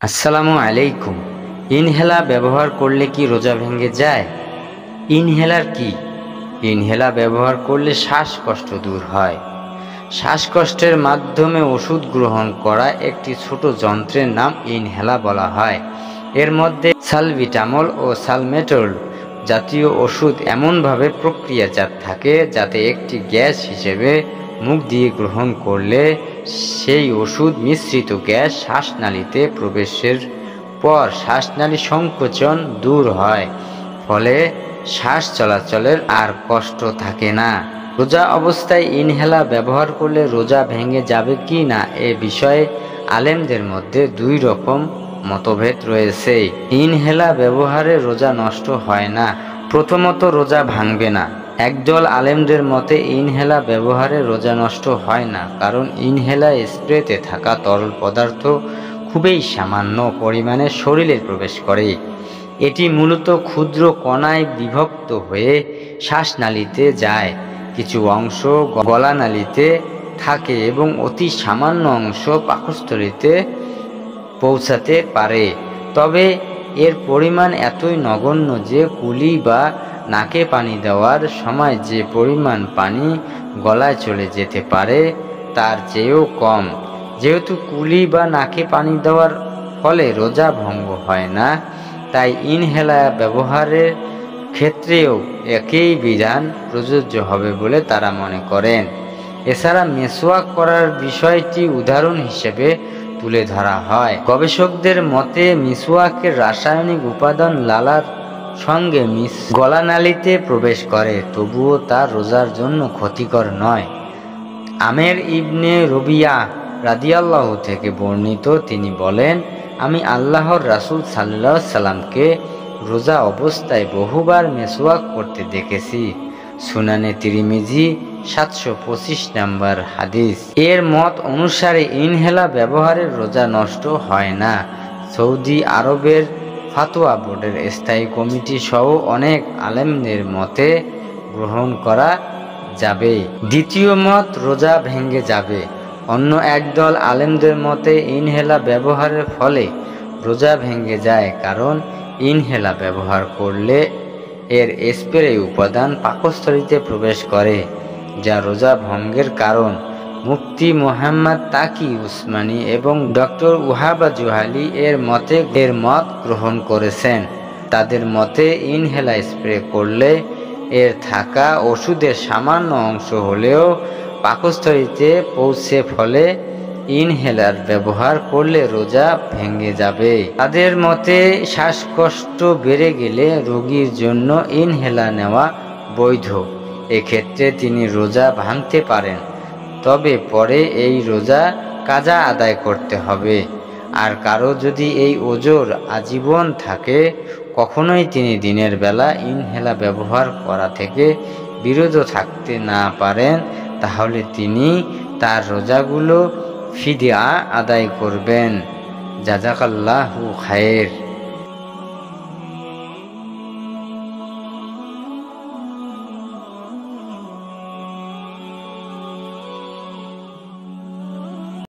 আসসালামু আলাইকুম। ইনহেলার ব্যবহার করলে কি রোজা ভেঙে যায়? ইনহেলার কি? ইনহেলার ব্যবহার করলে শ্বাসকষ্ট দূর হয়। শ্বাসকষ্টের মাধ্যমে ওষুধ গ্রহণ করা একটি ছোট যন্ত্রের নাম ইনহেলার বলা হয়। এর মধ্যে সালবিটামল ও সালমেটল জাতীয় ওষুধ এমনভাবে প্রক্রিয়াজাত থাকে যাতে একটি গ্যাস হিসেবে মুখ দিয়ে গ্রহণ করলে সেই ওষুধ মিশ্রিত গ্যাস শ্বাসনালীতে প্রবেশের পর শ্বাসনালী সংকোচন দূর হয়, ফলে শ্বাস চলাচলের আর কষ্ট থাকে না। রোজা অবস্থায় ইনহেলার ব্যবহার করলে রোজা ভেঙে যাবে কি না এ বিষয়ে আলেমদের মধ্যে দুই রকম মতভেদ রয়েছে। ইনহেলার ব্যবহারে রোজা নষ্ট হয় না। প্রথমত, রোজা ভাঙবে না। একদল আলেমদের মতে ইনহেলার ব্যবহারে রোজা নষ্ট হয় না, কারণ ইনহেলার স্প্রেতে থাকা তরল পদার্থ খুবই সামান্য পরিমাণে শরীরে প্রবেশ করে। এটি মূলত ক্ষুদ্র কণায় বিভক্ত হয়ে শ্বাসনালীতে যায়, কিছু অংশ গলানালীতে থাকে এবং অতি সামান্য অংশ পাকস্থলীতে পৌঁছাতে পারে। তবে এর পরিমাণ এতই নগণ্য যে কুলি বা নাকে পানি দেওয়ার সময় যে পরিমাণ পানি গলায় চলে যেতে পারে তার চেয়েও কম। যেহেতু কুলি বা নাকে পানি দেওয়ার ফলে রোজা ভঙ্গ হয় না, তাই ইনহেলার ব্যবহারের ক্ষেত্রেও একই বিধান প্রযোজ্য হবে বলে তারা মনে করেন। এছাড়া মেসওয়াক করার বিষয়টি উদাহরণ হিসেবে তুলে ধরা হয়। গবেষকদের মতে মিসওয়াকের রাসায়নিক উপাদান লালার সঙ্গে গলানালীতে প্রবেশ করে, তবুও তা রোজার জন্য ক্ষতিকর নয়। আমের ইবনে রবিয়া রাদিয়াল্লাহু থেকে বর্ণিত, তিনি বলেন, আমি আল্লাহর রাসূল সাল্লাল্লাহু আলাইহি সাল্লামকে রোজা অবস্থায় বহুবার মেসওয়াক করতে দেখেছি। সুনানে তিরমিজি 725 নম্বর হাদিস। এর মত অনুসারে ইনহেলার ব্যবহারের রোজা নষ্ট হয় না। সৌদি আরবের ফাতোয়া বোর্ডের স্থায়ী কমিটি সহ অনেক আলেমদের মতে গ্রহণ করা যাবে। দ্বিতীয় মত, রোজা ভেঙে যাবে। অন্য একদল আলেমদের মতে ইনহেলার ব্যবহারের ফলে রোজা ভেঙে যায়, কারণ ইনহেলার ব্যবহার করলে এর স্প্রে উপাদান পাকস্থলীতে প্রবেশ করে, যা রোজা ভঙ্গের কারণ। মুফতি মুহাম্মদ তাকি উসমানী এবং ডক্টর ওয়াহাব জুহালি এর মত গ্রহণ করেছেন। তাদের মতে ইনহেলার স্প্রে করলে এর থাকা ওষুধের সামান্য অংশ হলেও পাকস্থলীতে পৌঁছে, ফলে ইনহেলার ব্যবহার করলে রোজা ভেঙে যাবে। তাদের মতে শ্বাসকষ্ট বেড়ে গেলে রোগীর জন্য ইনহেলার নেওয়া বৈধ। এক্ষেত্রে তিনি রোজা ভাঙতে পারেন, তবে পরে এই রোজা কাজা আদায় করতে হবে। আর কারো যদি এই ওজর আজীবন থাকে, কখনোই তিনি দিনের বেলা ইনহেলার ব্যবহার করা থেকে বিরত থাকতে না পারেন, তাহলে তিনি তার রোজাগুলো ফিদিয়া আদায় করবেন। জাযাকাল্লাহু খায়ের।